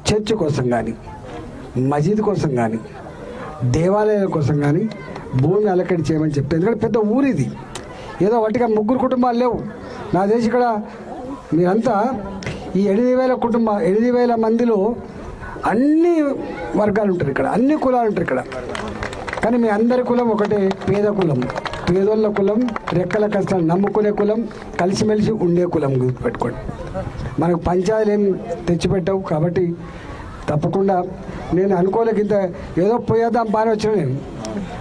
Church కోసం కానీ మసీద్ కోసం కానీ దేవాలయాల కోసం కానీ భూమి అలకడి చేయమని చెప్తే, ఎందుకంటే పెద్ద ఊరు ఇది, ఏదో వాటిగా ముగ్గురు కుటుంబాలు లేవు. నా దేశం ఇక్కడ మీరంతా ఈ 8,000 మందిలో అన్ని వర్గాలు ఉంటారు, ఇక్కడ అన్ని కులాలు ఉంటారు ఇక్కడ. కానీ మీ అందరి కులం ఒకటే, పేద కులం, పేదోళ్ళ కులం, రెక్కల కష్టాలు నమ్ముకునే కులం, కలిసిమెలిసి ఉండే కులం. గుర్తుపెట్టుకోండి, మనకు పంచాయతీలు ఏం తెచ్చిపెట్టావు. కాబట్టి తప్పకుండా నేను అనుకోలేక ఇంత ఏదో పోయేద్దాం బాగానే వచ్చిన నేను,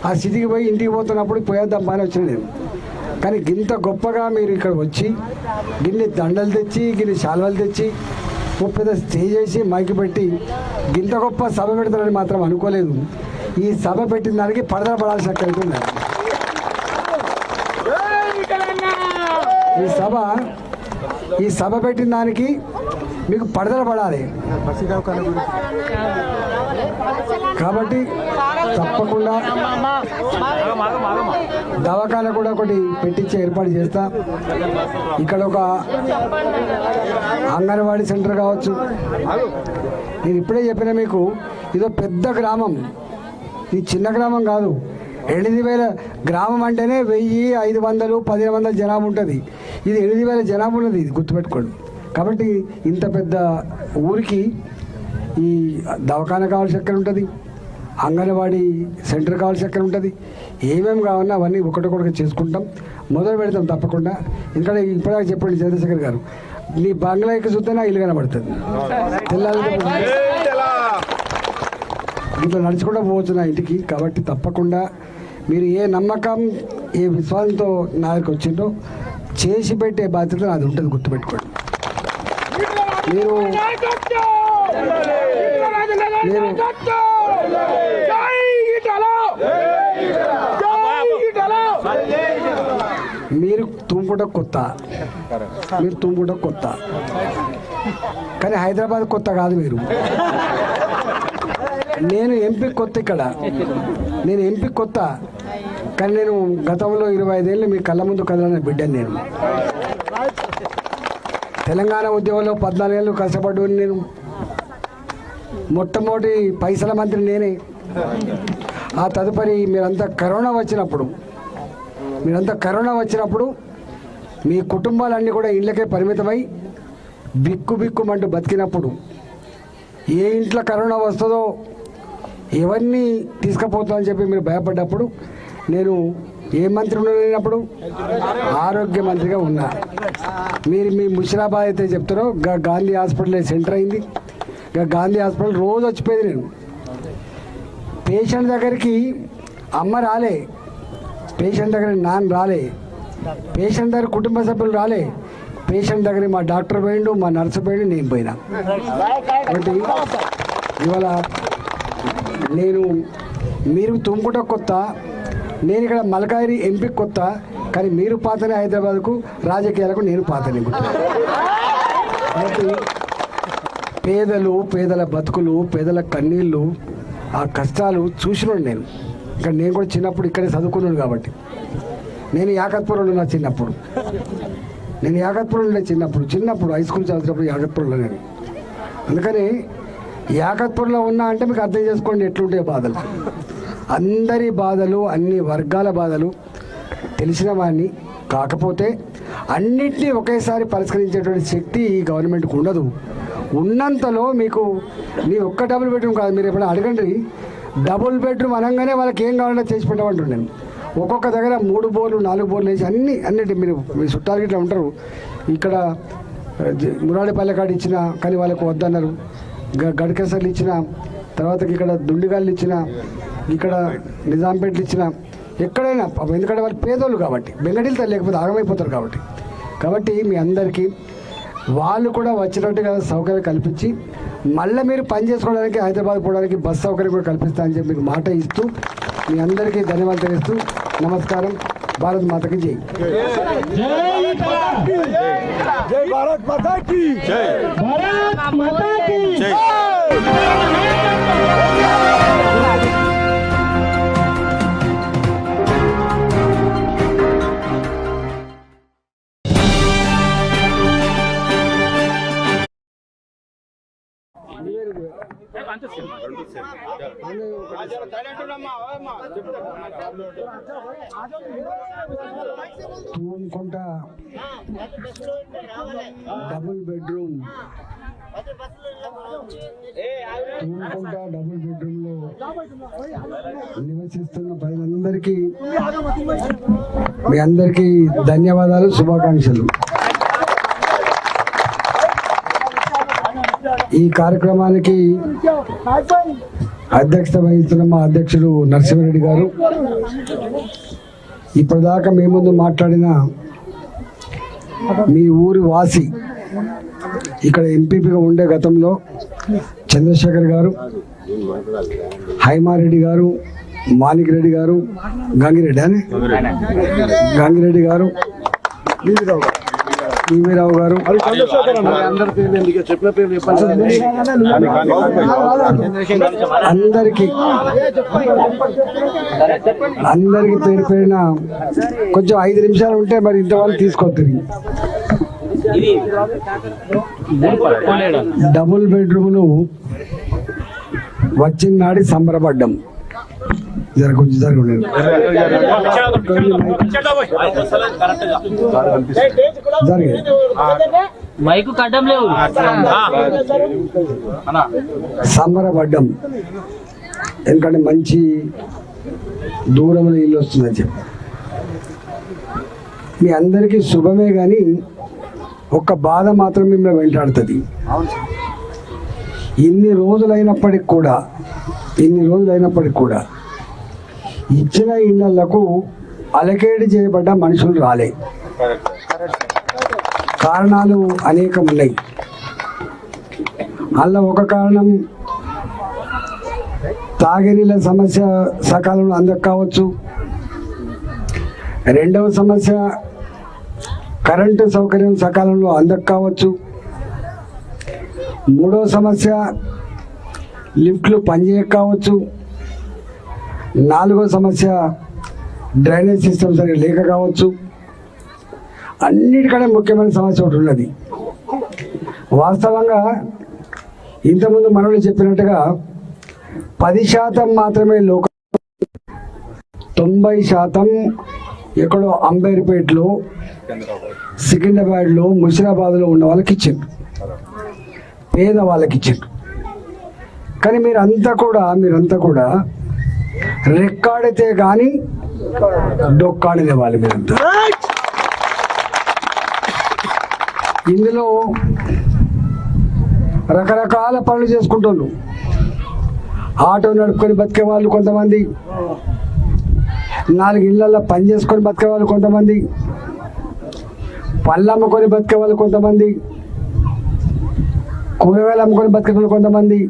ఆ స్థితికి పోయి ఇంటికి పోతున్నప్పుడు పోయేద్దాం బాగానే వచ్చిన నేను. కానీ గింత గొప్పగా మీరు ఇక్కడ వచ్చి గిన్ని దండలు తెచ్చి గిన్ని శాల్వాలు తెచ్చి పెద్ద స్టేజ్ చేసి మైకి పెట్టి గింత గొప్ప సభ పెడతారని మాత్రం అనుకోలేదు. ఈ సభ పెట్టిన దానికి పడదల పడాల్సిన అవుతుంది. ఈ సభ పెట్టిన దానికి మీకు పడదల పడాలి. కాబట్టి తప్పకుండా దవాఖాన కూడా ఒకటి పెట్టించి ఏర్పాటు చేస్తా. ఇక్కడ ఒక అంగన్వాడీ సెంటర్ కావచ్చు. నేను ఇప్పుడే చెప్పిన మీకు, ఇదో పెద్ద గ్రామం, ఇది చిన్న గ్రామం కాదు. 8,000 గ్రామం అంటేనే 1,000, 500, 1,500 జనాభా ఉంటుంది. ఇది 8,000 జనాభా ఉన్నది, ఇది గుర్తుపెట్టుకోండి. కాబట్టి ఇంత పెద్ద ఊరికి ఈ దవాఖాన కావాల్సి ఎక్కడ ఉంటుంది, అంగన్వాడీ సెంటర్ కావాల్సి ఎక్కడ ఉంటుంది, ఏమేమి కావాలన్నా అవన్నీ ఒకటొకటిగా చేసుకుంటాం, మొదలు పెడతాం తప్పకుండా. ఎందుకంటే ఇప్పటిదాకా చెప్పండి చంద్రశేఖర్ గారు, నీ బంగ్లాకి చూస్తే నా ఇల్లు కనబడుతుంది. తెల్లారి ఇట్లా నడుచుకుంటూ పోవచ్చు నా ఇంటికి. కాబట్టి తప్పకుండా మీరు ఏ నమ్మకం, ఏ విశ్వాసంతో నా దగ్గరికి వచ్చిందో చేసి పెట్టే బాధ్యత నాది ఉంటుంది, గుర్తుపెట్టుకోండి. మీరు మీరు తుమ్ముకుంట కొత్త, మీరు తుమ్ముకుంట కొత్త, కానీ హైదరాబాద్ కొత్త కాదు. మీరు నేను ఎంపీ కొత్త, ఇక్కడ నేను ఎంపీ కొత్త, కానీ నేను గతంలో 25 ఏళ్ళు మీ కళ్ళ ముందు కదలన్న బిడ్డను. నేను తెలంగాణ ఉద్యమంలో 14 ఏళ్ళు కష్టపడ్డా. నేను మొట్టమొదటి పైసల మంత్రి నేనే. ఆ తదుపరి మీరంతా కరోనా వచ్చినప్పుడు మీ కుటుంబాలన్నీ కూడా ఇళ్ళకే పరిమితమై బిక్కుమంటూ బతికినప్పుడు, ఏ ఇంట్లో కరోనా వస్తుందో ఎవరిని తీసుకుపోతుందని చెప్పి మీరు భయపడ్డప్పుడు, నేను ఏ మంత్రి ఉన్నప్పుడు ఆరోగ్య మంత్రిగా ఉన్నా. మీరు మీ ముషిరాబాద్ అయితే చెప్తారో గాంధీ హాస్పిటల్ సెంటర్ అయింది. గాంధీ హాస్పిటల్ రోజు వచ్చిపోయేది. నేను పేషెంట్ దగ్గరికి అమ్మ రాలే, పేషెంట్ దగ్గర నాన్న రాలే, పేషెంట్ దగ్గర కుటుంబ సభ్యులు రాలే, పేషెంట్ దగ్గర మా డాక్టర్ పోయిండు, మా నర్సు పోయిండు, నేను పోయినా. కాబట్టి ఇవాళ మీరు తుమ్ముకుంట కొత్త, నేను ఇక్కడ మల్కాజిగిరి ఎంపీ కొత్త, కానీ మీరు పాతనే హైదరాబాద్కు రాజకీయాలకు నేను పాతనే. కాబట్టి పేదల బతుకులు, పేదల కన్నీళ్ళు, ఆ కష్టాలు చూసినాడు నేను. ఇక్కడ నేను కూడా చిన్నప్పుడు ఇక్కడే చదువుకున్నాను. కాబట్టి నేను యాకత్పురంలో నా చిన్నప్పుడు చిన్నప్పుడు హై స్కూల్ చదివినప్పుడు యాకత్పురంలో నేను. అందుకని యాకత్పురంలో ఉన్నా అంటే మీకు అర్థం చేసుకోండి ఎట్లుంటే బాధలు. అందరి బాధలు, అన్ని వర్గాల బాధలు తెలిసిన వాడిని. కాకపోతే అన్నింటినీ ఒకేసారి పరిష్కరించేటువంటి శక్తి ఈ గవర్నమెంట్కి ఉండదు. ఉన్నంతలో మీకు నీ ఒక్క డబుల్ బెడ్రూమ్ కాదు, మీరు ఎప్పుడైనా అడగండి, డబుల్ బెడ్రూమ్ అనగానే వాళ్ళకి ఏం కావాలంటే చేసి పెట్టమంటుండే. ఒక్కొక్క దగ్గర 3 బోర్లు 4 బోర్లు వేసి అన్నిటి మీరు మీ చుట్టాలు ఇట్లా ఉంటారు. ఇక్కడ మురాడిపల్లె కాడ ఇచ్చిన, కానీ వాళ్ళకు వద్దన్నారు. గడికేసర్లు ఇచ్చిన, తర్వాత ఇక్కడ దుండిగాళ్ళు ఇచ్చిన, ఇక్కడ నిజాంపేటలు ఇచ్చిన, ఎక్కడైనా. ఎందుకంటే వాళ్ళు పేదోళ్ళు కాబట్టి, బెంగళూరుతో లేకపోతే ఆగమైపోతారు. కాబట్టి మీ అందరికీ వాళ్ళు కూడా వచ్చినట్టుగా సౌకర్యం కల్పించి మళ్ళీ మీరు పని చేసుకోవడానికి హైదరాబాద్ పోవడానికి బస్ సౌకర్యం కూడా కల్పిస్తా అని చెప్పి మీకు మాట ఇస్తూ మీ అందరికీ ధన్యవాదాలు తెలుస్తూ నమస్కారం. భారత్ మాతకి జై. జై భారత్ మాతా కీ జై. తూముకుంట డబుల్ బెడ్రూమ్ లో నివసిస్తున్న ప్రజలందరికీ మీ అందరికీ ధన్యవాదాలు, శుభాకాంక్షలు. ఈ కార్యక్రమానికి అధ్యక్షత వహిస్తున్న మా అధ్యక్షుడు నరసింహారెడ్డి గారు, ఇప్పటిదాకా మీ ముందు మాట్లాడిన మీ ఊరి వాసి, ఇక్కడ ఎంపీపీగా ఉండే గతంలో చంద్రశేఖర్ గారు, హైమారెడ్డి గారు, మాణిక్ రెడ్డి గారు, గంగిరెడ్డి గారు, ఈవీరావు గారు, అందరికి పేరు పేరున కొంచెం 5 నిమిషాలు ఉంటే మరి ఇంతవరకు తీసుకోవద్దు. డబుల్ బెడ్రూమ్లు వచ్చిన నాడి సంబరపడ్డం. కొంచెం జరగలేదు. సంబరపడ్డం ఎందుకంటే మంచి దూరంలో ఇల్లు వస్తుందని చెప్పి. మీ అందరికీ శుభమే, కానీ ఒక్క బాధ మాత్రం మిమ్మల్ని వెంటాడుతుంది. ఇన్ని రోజులైనప్పటికి కూడా ఇచ్చిన ఇళ్లకు అలకేడి చేయబడ్డ మనుషులు రాలే. కారణాలు అనేకం ఉన్నాయి. అలా ఒక కారణం తాగినీళ్ళ సమస్య సకాలంలో అందక కావచ్చు. రెండవ సమస్య కరెంటు సౌకర్యం సకాలంలో అందక కావచ్చు. మూడవ సమస్య లిఫ్ట్లు పనిచేయక కావచ్చు. నాలుగో సమస్య డ్రైనేజ్ సిస్టమ్ సరిగ్గా లేక కావచ్చు. అన్నిటికంటే ముఖ్యమైన సమస్య ఒకటి ఉన్నది. వాస్తవంగా ఇంతకుముందు మనోళ్ళు చెప్పినట్టుగా 10% మాత్రమే లోక, 90% ఎక్కడో అంబేర్పేటలో, సికింద్రాబాద్లో, ముషిరాబాద్లో ఉన్న వాళ్ళకి ఇచ్చింది, పేద వాళ్ళకి ఇచ్చింది. కానీ మీరంతా కూడా రెక్కాడితే కానీ డొక్కాడినే వాళ్ళు. మీరంతా ఇందులో రకరకాల పనులు చేసుకుంటున్నారు. ఆటో నడుపుకొని బతికే వాళ్ళు కొంతమంది, 4 ఇళ్లలో పని చేసుకొని బతికే వాళ్ళు కొంతమంది, పళ్ళు అమ్ముకొని బతికే వాళ్ళు కొంతమంది, కూరగాయలు అమ్ముకొని బతికే వాళ్ళు కొంతమంది,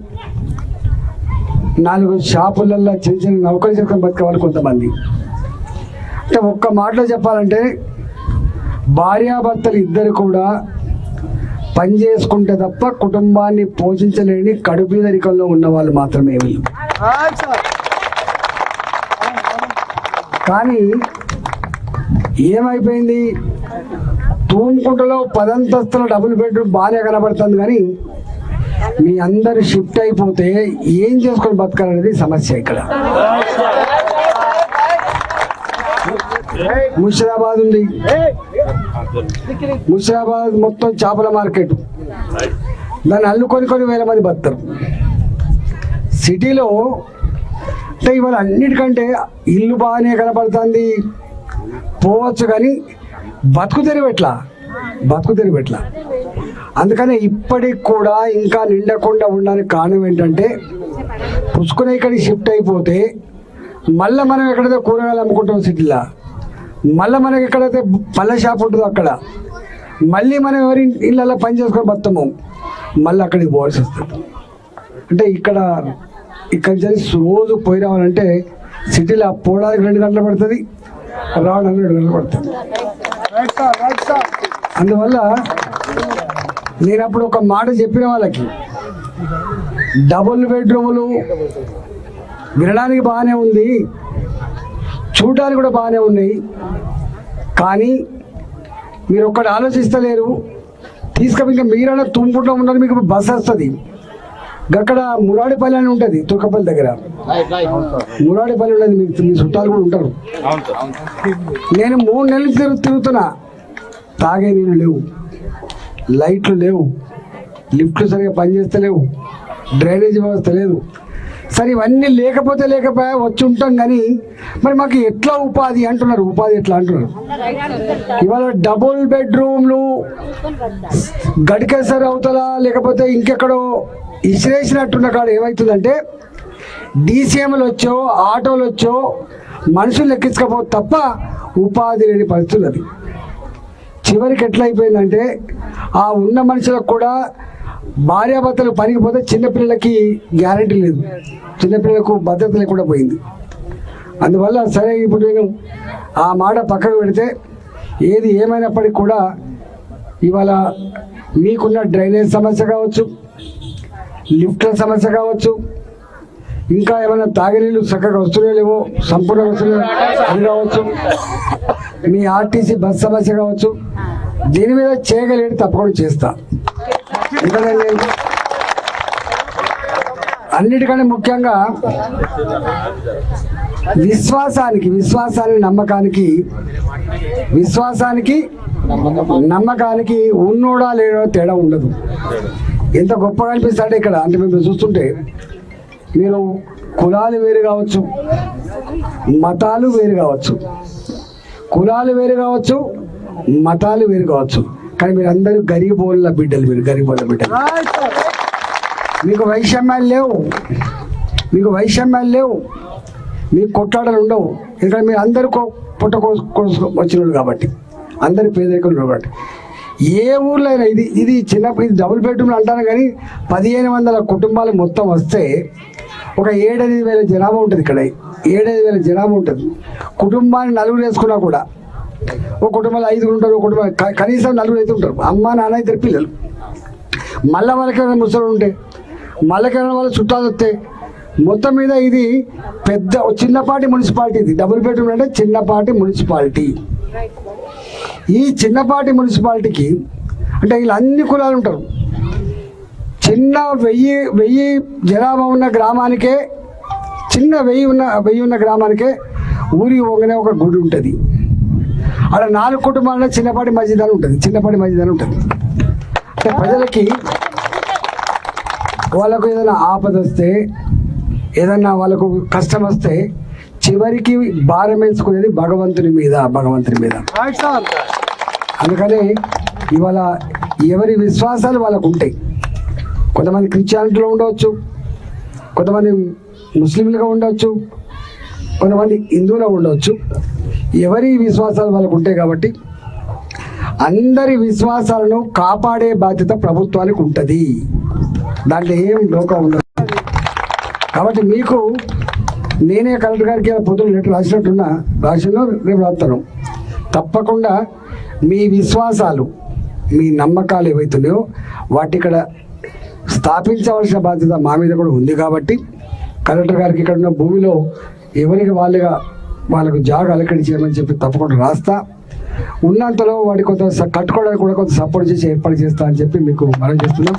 4 షాపులలో చిన్న చిన్న నౌకరీ చేసుకొని బతికే వాళ్ళు కొంతమంది. అంటే ఒక్క మాటలో చెప్పాలంటే భార్యాభర్తలు ఇద్దరు కూడా పని చేసుకుంటే తప్ప కుటుంబాన్ని పోషించలేని కడుపీదరికంలో ఉన్న వాళ్ళు మాత్రమే వీళ్ళు. కానీ ఏమైపోయింది, తూముకుంటలో 10 అంతస్తుల డబుల్ బెడ్రూమ్ బాగానే కనబడుతుంది, కానీ మీ అందరు షిఫ్ట్ అయిపోతే ఏం చేసుకొని బతకాలనేది సమస్య. ఇక్కడ ముషిరాబాద్ ఉంది. ముషిరాబాద్ మొత్తం చేపల మార్కెట్, దాన్ని అల్లుకొని వేల మంది బతారు. సిటీలో అంటే ఇవాళ అన్నిటికంటే ఇల్లు బాగానే కనబడుతుంది, పోవచ్చు, కానీ బతుకు తెరువు ఎట్లా. అందుకనే ఇప్పటికి కూడా ఇంకా నిండకుండా ఉండడానికి కారణం ఏంటంటే, పుచ్చుకునే ఇక్కడికి షిఫ్ట్ అయిపోతే మళ్ళీ మనం ఎక్కడైతే కూరగాయలు అమ్ముకుంటాం సిటీలో, మళ్ళీ మనకి ఎక్కడైతే పళ్ళ షాప్ ఉంటుందో అక్కడ, మళ్ళీ మనం ఎవరి ఇళ్ళల్లో పని చేసుకొని బతాము, మళ్ళీ అక్కడికి పోవాల్సి వస్తుంది. అంటే ఇక్కడి నుంచి రోజు పోయి రావాలంటే సిటీలో పోవడానికి 2 గంటలు పడుతుంది, రావడానికి 2 గంటలు పడుతుంది. అందువల్ల నేను అప్పుడు ఒక మాట చెప్పిన వాళ్ళకి, డబుల్ బెడ్రూములు వినడానికి బాగానే ఉంది, చూడడానికి కూడా బాగానే ఉన్నాయి, కానీ మీరు ఒక్కటి ఆలోచిస్తలేరు. ఇంకా మీరైనా తుమ్ముకుంటూ ఉన్నారు, మీకు బస్ వస్తుంది, అక్కడ మురాడిపల్లి అని ఉంటుంది తుర్కపల్లి దగ్గర. మురాడిపల్లి ఉన్నది, మీకు మీ చుట్టాలు కూడా ఉంటారు. నేను 3 నెలలు తిరుగుతున్నా. తాగే నీళ్ళు లేవు, లైట్లు లేవు, లిఫ్ట్లు సరిగా పనిచేస్తలేవు, డ్రైనేజ్ వ్యవస్థ లేదు. సరే ఇవన్నీ లేకపోయా వచ్చి ఉంటాం కానీ మరి మాకు ఎట్లా ఉపాధి అంటున్నారు. ఉపాధి ఎట్లా అంటున్నారు. ఇవాళ డబుల్ బెడ్రూమ్లు గడికేసరి అవతల లేకపోతే ఇంకెక్కడో ఇసిరేసినట్టున్న కాడ ఏమవుతుందంటే డీసీఎంలు వచ్చో ఆటోలు వచ్చో మనుషులు ఎక్కించకపో తప్ప ఉపాధి లేని పరిస్థితులు. అది చివరికి ఎట్లా అయిపోయిందంటే ఆ ఉన్న మనుషులకు కూడా భార్యాభర్తలు పనికి పోతే చిన్నపిల్లలకి గ్యారంటీ లేదు, చిన్నపిల్లలకు భద్రత లేకుండా పోయింది. అందువల్ల సరే ఇప్పుడు నేను ఆ మాట పక్కకు పెడితే ఏది ఏమైనప్పటికీ కూడా ఇవాళ మీకున్న డ్రైనేజ్ సమస్య కావచ్చు, లిఫ్ట్ల సమస్య కావచ్చు, ఇంకా ఏమైనా తాగినీళ్ళు చక్కగా వస్తున్నాయో లేవో సంపూర్ణ వస్తున్నాయో అది కావచ్చు, మీ ఆర్టీసీ బస్ సమస్య కావచ్చు, దీని మీద చేయగలిగి తప్పకుండా చేస్తా. ఎందుకంటే అన్నిటికంటే ముఖ్యంగా విశ్వాసానికి నమ్మకానికి ఉన్నోడా లేడో తేడా ఉండదు. ఎంత గొప్పగా అనిపిస్తాడే ఇక్కడ. అంటే మేము చూస్తుంటే మీరు కులాలు వేరు కావచ్చు, మతాలు వేరు కావచ్చు, కులాలు వేరు కావచ్చు, మతాలు వేరు కావచ్చు, కానీ మీరు అందరూ గరీబోళ్ళ బిడ్డలు. మీరు గరీబోళ్ళ బిడ్డలు. మీకు వైషమ్యాలు లేవు, మీకు కొట్లాటలు ఉండవు. ఎందుకంటే మీరు అందరూ పుట్ట వచ్చినోళ్ళు కాబట్టి, అందరు పేదరికలు కాబట్టి. ఏ ఊర్లో అయినా ఇది డబుల్ బెడ్రూమ్లు అంటాను కానీ 1500 కుటుంబాలు మొత్తం వస్తే ఒక 7-8 జనాభా ఉంటుంది. ఇక్కడ 7-8 జనాభా ఉంటుంది. కుటుంబాన్ని 4 వేసుకున్నా కూడా ఒక కుటుంబంలో 5 ఉంటారు, ఒక కుటుంబం కనీసం 4 అయితే ఉంటారు. అమ్మ నాన్న 2 పిల్లలు, మళ్ళీ వాళ్ళకేమైనా ముసలు ఉంటే, మళ్ళకేమైనా వాళ్ళ చుట్టాలు వస్తే, మొత్తం మీద ఇది చిన్నపాటి మున్సిపాలిటీ. ఇది డబుల్ బెడ్రూమ్ అంటే చిన్నపాటి మున్సిపాలిటీ. ఈ చిన్నపాటి మున్సిపాలిటీకి అంటే వీళ్ళు అన్ని కులాలు ఉంటారు. చిన్న 1000 జనాభా ఉన్న గ్రామానికే, చిన్న 1000 ఉన్న గ్రామానికే ఊరికి పోగానే ఒక గుడి ఉంటుంది. అక్కడ 4 కుటుంబాలలో చిన్నపాటి మస్జిద్ అని ఉంటుంది. అంటే ప్రజలకి వాళ్ళకు ఏదైనా ఆపద వస్తే, ఏదన్నా వాళ్ళకు కష్టం వస్తే చివరికి భారం వేసుకునేది భగవంతుని మీద. అందుకని ఇవాళ ఎవరి విశ్వాసాలు వాళ్ళకు ఉంటాయి. కొంతమంది క్రిస్టియానిటీలో ఉండవచ్చు, కొంతమంది ముస్లింలుగా ఉండవచ్చు, కొంతమంది హిందువులో ఉండవచ్చు. ఎవరి విశ్వాసాలు వాళ్ళకు ఉంటాయి కాబట్టి అందరి విశ్వాసాలను కాపాడే బాధ్యత ప్రభుత్వానికి ఉంటుంది. దాంట్లో ఏం లోకం ఉండదు. కాబట్టి మీకు నేనే కలెక్టర్ గారికి పొద్దున లెటర్ రాసినా రేపు రాస్తాను. తప్పకుండా మీ విశ్వాసాలు, మీ నమ్మకాలు ఏవైతున్నాయో వాటి ఇక్కడ స్థాపించవలసిన బాధ్యత మా మీద కూడా ఉంది. కాబట్టి కలెక్టర్ గారికి ఇక్కడ ఉన్న భూమిలో ఎవరికి వాళ్ళకు జాగా అలకడి చేయమని చెప్పి తప్పకుండా రాస్తా. ఉన్నంతలో వాటి కొంత కట్టుకోవడానికి కూడా కొంత సపోర్ట్ చేసి ఏర్పాటు చేస్తా అని చెప్పి మీకు మనం చేస్తున్నాం.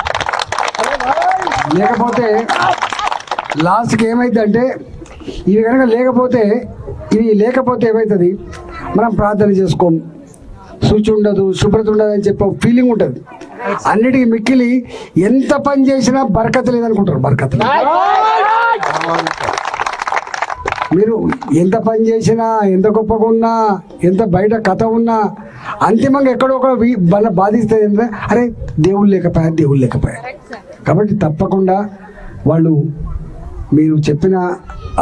లేకపోతే లాస్ట్కి ఏమైందంటే ఇవి కనుక లేకపోతే ఏమవుతుంది, మనం ప్రార్థన చేసుకోం, శుచి ఉండదు, శుభ్రత ఉండదు అని చెప్పి ఫీలింగ్ ఉంటుంది. అన్నిటికీ మిక్కిలి ఎంత పని చేసినా బరకత లేదనుకుంటారు. బరకత మీరు ఎంత పని చేసినా, ఎంత గొప్పగా ఉన్నా, ఎంత బయట కథ ఉన్నా అంతిమంగా ఎక్కడో ఒక బాధిస్తుంది అంటే అరే దేవుళ్ళు లేకపోయా. కాబట్టి తప్పకుండా వాళ్ళు మీరు చెప్పిన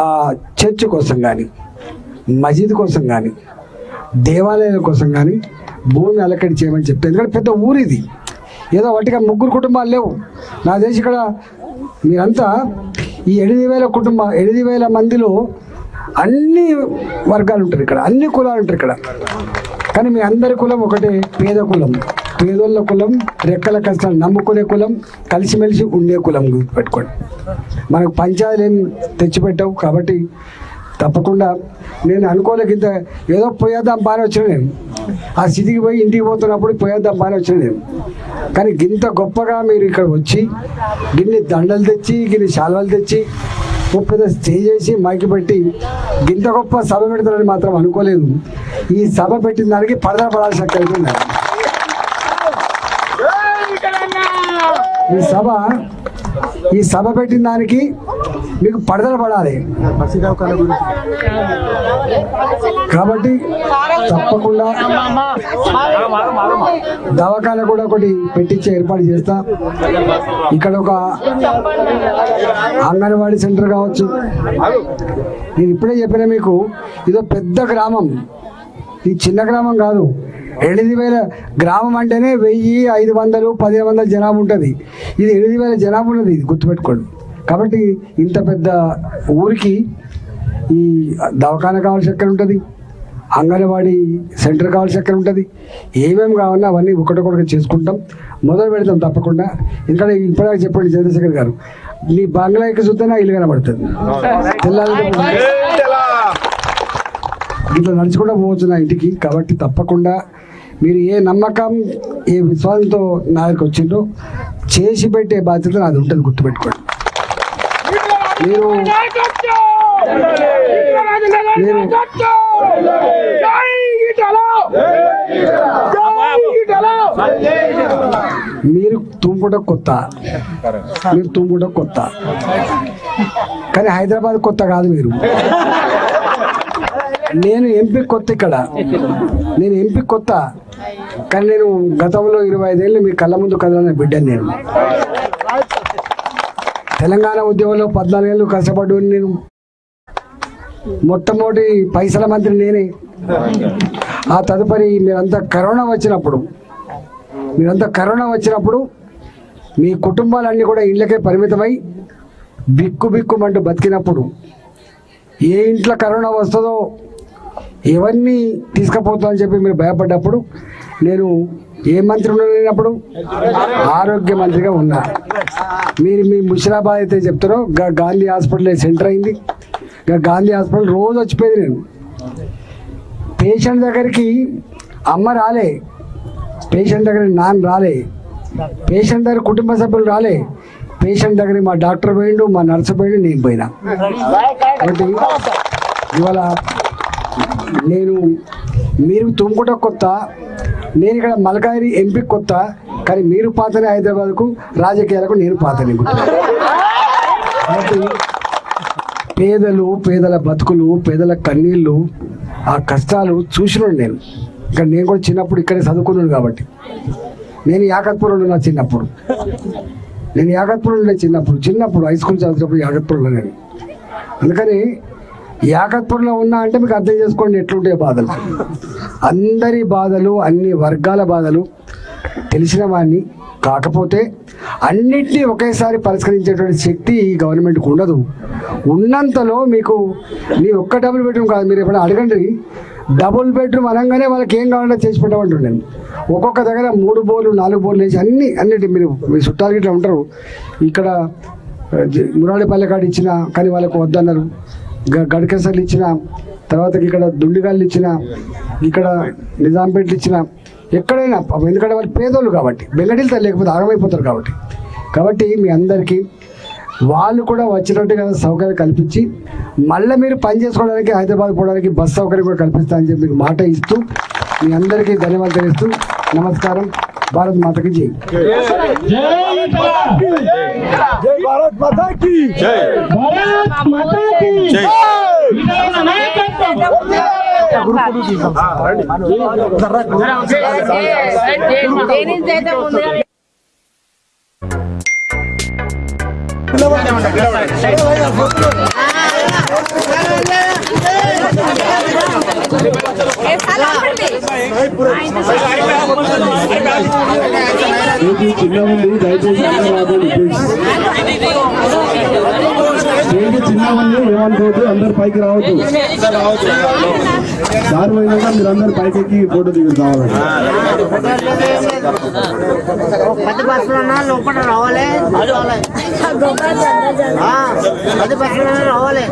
ఆ చర్చ్ కోసం కానీ, మసీద్ కోసం కానీ, దేవాలయాల కోసం కానీ భూమి అలకడి చేయమని చెప్తే, ఎందుకంటే పెద్ద ఊరు ఇది. ఏదో వాటిగా 3 కుటుంబాలు లేవు. నా దేశం ఇక్కడ మీరంతా ఈ 8,000 మందిలో అన్ని వర్గాలు ఉంటారు ఇక్కడ, అన్ని కులాలు ఉంటారు ఇక్కడ. కానీ మీ అందరి కులం ఒకటే, పేద కులం, పేదోళ్ళ కులం, రెక్కల కష్టాలు నమ్ముకునే కులం, కలిసిమెలిసి ఉండే కులం పెట్టుకోండి. మనకు పంచాయతీలు ఏం తెచ్చిపెట్టావు. కాబట్టి తప్పకుండా నేను అనుకోలేక ఇంత ఏదో పోయేద్దాం బాగా వచ్చిన నేను ఆ స్థితికి పోయి ఇంటికి పోతున్నప్పుడు పోయేద్దాం బాగా వచ్చిన నేను. కానీ గింత గొప్పగా మీరు ఇక్కడ వచ్చి గిన్ని దండలు తెచ్చి గిన్ని శాల్వాలు తెచ్చి పెద్ద స్టేజ్ చేసి మైకి పెట్టి గింత గొప్ప సభ పెడతారని మాత్రం అనుకోలేదు. ఈ సభ పెట్టిన దానికి పడదా పడాల్సిన అవుతుంది. ఈ సభ పెట్టిన దానికి మీకు పడదలు పడాలి. కాబట్టి తప్పకుండా దవాఖాన కూడా ఒకటి పెట్టించే ఏర్పాటు చేస్తా. ఇక్కడ ఒక అంగన్వాడీ సెంటర్ కావచ్చు. నేను ఇప్పుడే చెప్పిన మీకు ఇదో పెద్ద గ్రామం, ఇది చిన్న గ్రామం కాదు. 8,000 గ్రామం అంటేనే 1,000, 500, 1,500 జనాభా ఉంటుంది. ఇది 8,000 జనాభా ఉన్నది, ఇది గుర్తుపెట్టుకోండి. కాబట్టి ఇంత పెద్ద ఊరికి ఈ దవాఖాన కావాల్సి ఎక్కడ ఉంటుంది, అంగన్వాడీ సెంటర్ కావాల్సి ఎక్కడ ఉంటుంది, ఏమేమి కావాలన్నా అవన్నీ ఒకటొకటి చేసుకుంటాం, మొదలు పెడతాం తప్పకుండా. ఎందుకంటే ఇప్పటిదాకా చెప్పండి చంద్రశేఖర్ గారు, నీ బంగ్లాకి చూస్తే నా ఇల్లు కనబడుతుంది. తెల్లారి ఇట్లా నడుచుకుంటూ పోవచ్చు నా ఇంటికి. కాబట్టి తప్పకుండా మీరు ఏ నమ్మకం ఏ విశ్వాసంతో నా దగ్గరికి వచ్చిందో చేసి పెట్టే బాధ్యత నాది ఉంటుంది, గుర్తుపెట్టుకోండి. మీరు తుమ్ముట కొత్త, కానీ హైదరాబాద్ కొత్త కాదు. మీరు నేను ఎంపీ కొత్త, ఇక్కడ నేను ఎంపీ కొత్త, కానీ నేను గతంలో 25 ఏళ్ళు మీ కళ్ళ ముందు కదలన్న బిడ్డను. నేను తెలంగాణ ఉద్యమంలో 14 ఏళ్ళు కష్టపడ్డా. నేను మొట్టమొదటి పైసల మంత్రి నేనే. ఆ తదుపరి మీరంతా కరోనా వచ్చినప్పుడు మీ కుటుంబాలన్నీ కూడా ఇళ్ళకే పరిమితమై బిక్కుమంటూ బతికినప్పుడు, ఏ ఇంట్లో కరోనా వస్తుందో ఎవరిని తీసుకుపోతుందని చెప్పి మీరు భయపడ్డప్పుడు నేను ఏ మంత్రి లేనప్పుడు ఆరోగ్య మంత్రిగా ఉన్నా. మీరు మీ ముషిరాబాద్ అయితే చెప్తారో గాంధీ హాస్పిటల్ సెంటర్ అయింది. గాంధీ హాస్పిటల్ రోజు వచ్చిపోయింది. నేను పేషెంట్ దగ్గరికి అమ్మ రాలే, పేషెంట్ దగ్గర నాన్న రాలే, పేషెంట్ దగ్గర కుటుంబ సభ్యులు రాలే, పేషెంట్ దగ్గర మా డాక్టర్ పోయిండు, మా నర్సు పోయిండు, నేను పోయినా. కాబట్టి ఇవాళ మీరు తుమ్ముకుంట కొత్త, నేను ఇక్కడ మల్కాజిగిరి ఎంపీ కొత్త, కానీ మీరు పాతనే హైదరాబాద్కు రాజకీయాలకు నేను పాతనే. కాబట్టి పేదల బతుకులు, పేదల కన్నీళ్ళు, ఆ కష్టాలు చూసినాడు నేను. ఇక్కడ నేను కూడా చిన్నప్పుడు ఇక్కడే చదువుకున్నాను. కాబట్టి నేను యాకత్పూర్లో నా చిన్నప్పుడు హై స్కూల్ చదువుతున్నప్పుడు యాకత్పూర్లో నేను. అందుకని యాకత్పూర్లో ఉన్నా అంటే మీకు అర్థం చేసుకోండి ఎట్లుంటాయి బాధలు. అందరి బాధలు, అన్ని వర్గాల బాధలు తెలిసిన వాడిని. కాకపోతే అన్నిటినీ ఒకేసారి పరిష్కరించేటువంటి శక్తి ఈ గవర్నమెంట్కి ఉండదు. ఉన్నంతలో మీకు నీ ఒక్క డబుల్ బెడ్రూమ్ కాదు, మీరు ఎప్పుడైనా అడగండి. డబుల్ బెడ్రూమ్ అనగానే వాళ్ళకి ఏం కావాలంటే చేసి పెట్టమంటుండే. ఒక్కొక్క దగ్గర 3 బోర్లు 4 బోర్లు వేసి అన్నిటి మీరు మీ చుట్టాలు ఇట్లా ఉంటారు. ఇక్కడ మురాళిపల్లె కాడ ఇచ్చిన కానీ వాళ్ళకు వద్దన్నారు. గడకెసర్లు ఇచ్చిన, తర్వాత ఇక్కడ దుండిగాళ్ళు ఇచ్చిన, ఇక్కడ నిజాంపేటలు ఇచ్చిన, ఎక్కడైనా. ఎందుకంటే వాళ్ళు పేదోళ్ళు కాబట్టి, బెంగడీలు లేకపోతే ఆగమైపోతారు. కాబట్టి మీ అందరికీ వాళ్ళు కూడా వచ్చినట్టుగా సౌకర్యం కల్పించి మళ్ళీ మీరు పని చేసుకోవడానికి హైదరాబాద్ పోవడానికి బస్ సౌకర్యం కూడా కల్పిస్తానని చెప్పి మీకు మాట ఇస్తూ మీ అందరికీ ధన్యవాదాలు తెలుస్తూ నమస్కారం. భారత్ మాతకి జై. जय भारत माता की जय। भारत माता की जय। చిన్న ఉంది, దయచేసి చిన్న ఉంది, ఏమనుకోవద్దు, అందరు పైకి రావద్దు. దారి పోయినాక మీరు అందరు పైకి ఎక్కి ఫోటో దిగులు కావాలండి. పది బస్సులు లోపల రావాలి, 10 బస్సులు రావాలి.